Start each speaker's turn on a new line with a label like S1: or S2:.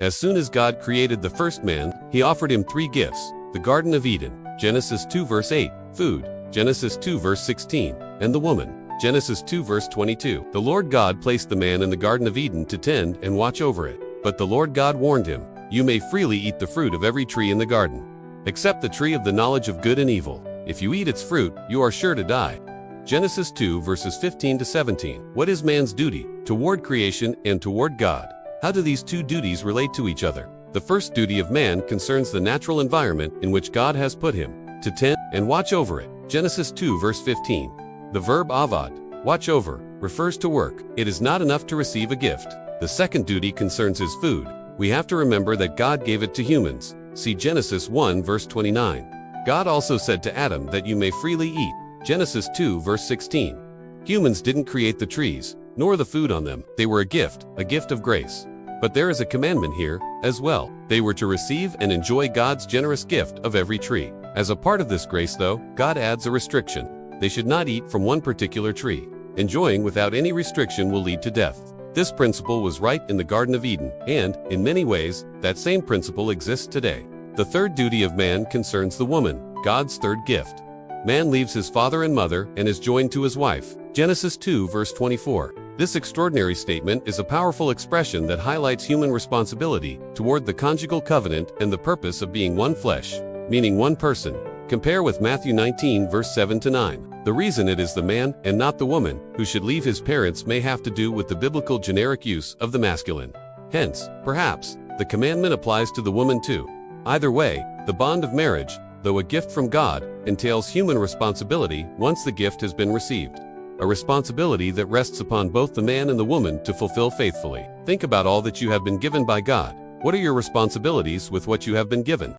S1: As soon as God created the first man, he offered him three gifts: the Garden of Eden, Genesis 2 verse 8, food, Genesis 2 verse 16, and the woman, Genesis 2 verse 22. The Lord God placed the man in the Garden of Eden to tend and watch over it. But the Lord God warned him, "You may freely eat the fruit of every tree in the garden, except the tree of the knowledge of good and evil. If you eat its fruit, you are sure to die." Genesis 2 verses 15 to 17. What is man's duty? Toward creation and toward God. How do these two duties relate to each other? The first duty of man concerns the natural environment in which God has put him, to tend and watch over it. Genesis 2 verse 15. The verb avad, watch over, refers to work. It is not enough to receive a gift. The second duty concerns his food. We have to remember that God gave it to humans. See Genesis 1 verse 29. God also said to Adam that you may freely eat. Genesis 2 verse 16. Humans didn't create the trees, nor the food on them. They were a gift of grace. But there is a commandment here, as well. They were to receive and enjoy God's generous gift of every tree. As a part of this grace, though, God adds a restriction. They should not eat from one particular tree. Enjoying without any restriction will lead to death. This principle was right in the Garden of Eden, and, in many ways, that same principle exists today. The third duty of man concerns the woman, God's third gift. Man leaves his father and mother and is joined to his wife. Genesis 2 verse 24. This extraordinary statement is a powerful expression that highlights human responsibility toward the conjugal covenant and the purpose of being one flesh, meaning one person. Compare with Matthew 19 verse 7 to 9. The reason it is the man and not the woman who should leave his parents may have to do with the biblical generic use of the masculine. Hence, perhaps, the commandment applies to the woman too. Either way, the bond of marriage, though a gift from God, entails human responsibility once the gift has been received. A responsibility that rests upon both the man and the woman to fulfill faithfully. Think about all that you have been given by God. What are your responsibilities with what you have been given?